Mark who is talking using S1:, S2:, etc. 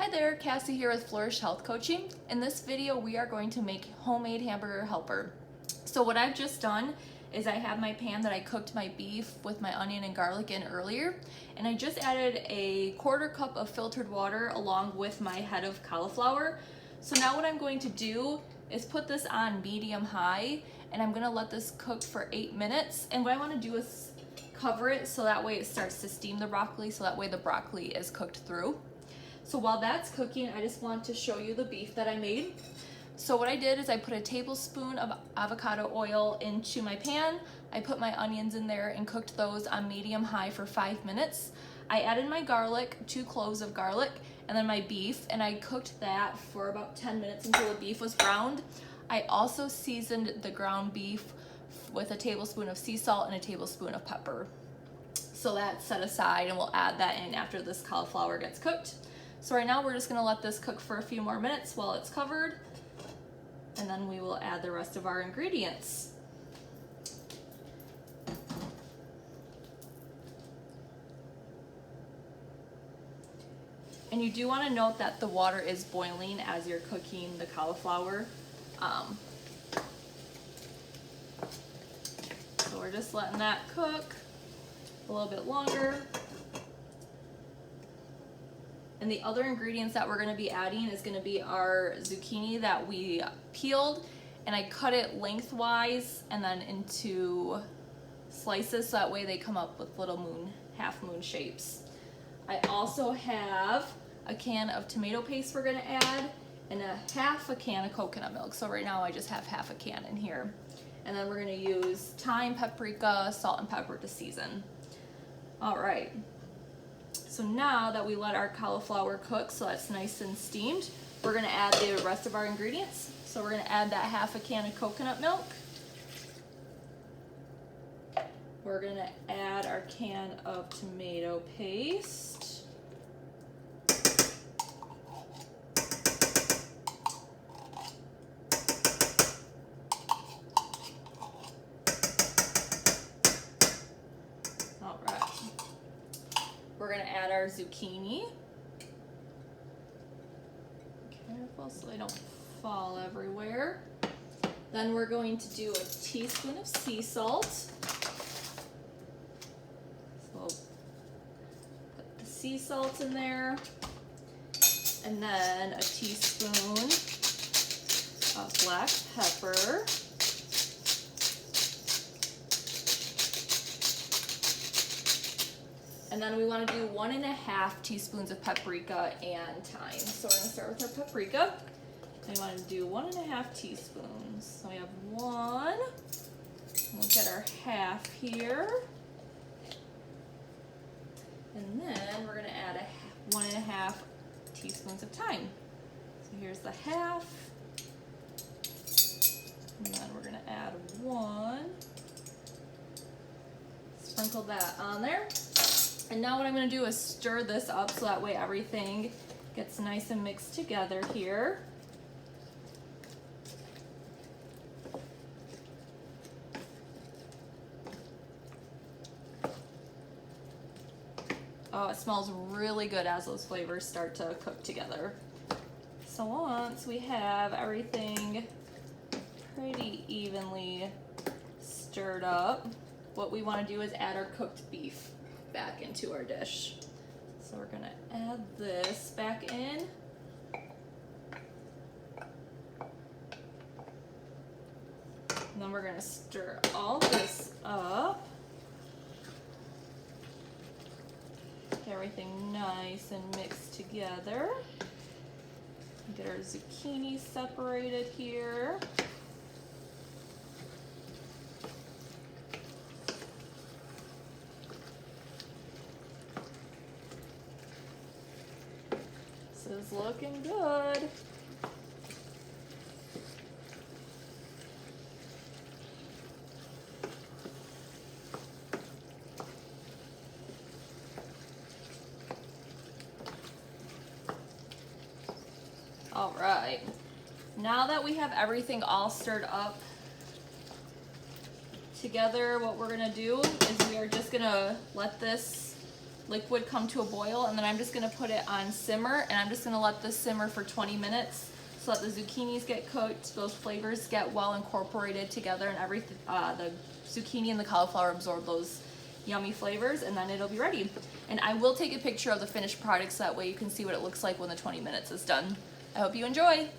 S1: Hi there, Cassie here with Flourish Health Coaching. In this video, we are going to make homemade hamburger helper. So what I've just done is I have my pan that I cooked my beef with my onion and garlic in earlier, and I just added a 1/4 cup of filtered water along with my head of cauliflower. So now what I'm going to do is put this on medium high, and I'm gonna let this cook for 8 minutes. And what I wanna do is cover it so that way it starts to steam the broccoli, so that way the broccoli is cooked through. So while that's cooking, I just want to show you the beef that I made. So what I did is I put a tablespoon of avocado oil into my pan. I put my onions in there and cooked those on medium high for 5 minutes. I added my garlic, 2 cloves of garlic, and then my beef, and I cooked that for about 10 minutes until the beef was browned. I also seasoned the ground beef with a tablespoon of sea salt and a tablespoon of pepper. So that's set aside, and we'll add that in after this cauliflower gets cooked. So right now we're just gonna let this cook for a few more minutes while it's covered, and then we will add the rest of our ingredients. And you do want to note that the water is boiling as you're cooking the cauliflower. So we're just letting that cook a little bit longer. And the other ingredients that we're going to be adding is going to be our zucchini that we peeled, and I cut it lengthwise and then into slices so that way they come up with little half moon shapes. I also have a can of tomato paste we're going to add and half a can of coconut milk. So right now I just have half a can in here. And then we're going to use thyme, paprika, salt, and pepper to season. All right. So now that we let our cauliflower cook so that's nice and steamed, we're gonna add the rest of our ingredients. So we're gonna add that half a can of coconut milk. We're gonna add our can of tomato paste. All right. We're going to add our zucchini. Careful so they don't fall everywhere. Then we're going to do a teaspoon of sea salt. So we'll put the sea salt in there. And then a teaspoon of black pepper. And then we want to do 1.5 teaspoons of paprika and thyme. So we're going to start with our paprika. And we want to do 1.5 teaspoons. So we have 1. We'll get our half here. And then we're going to add 1.5 teaspoons of thyme. So here's the half. And then we're going to add 1. Sprinkle that on there. And now what I'm going to do is stir this up so that way everything gets nice and mixed together here. Oh, it smells really good as those flavors start to cook together. So once we have everything pretty evenly stirred up, what we want to do is add our cooked beef back into our dish. So we're gonna add this back in. And then we're gonna stir all this up. Get everything nice and mixed together. Get our zucchini separated here. This is looking good. All right. Now that we have everything all stirred up together, what we're gonna do is we are just gonna let this liquid come to a boil, and then I'm just gonna put it on simmer, and I'm just gonna let this simmer for 20 minutes so that the zucchinis get cooked, those flavors get well incorporated together, and everything, the zucchini and the cauliflower absorb those yummy flavors, and then it'll be ready. And I will take a picture of the finished product so that way you can see what it looks like when the 20 minutes is done. I hope you enjoy.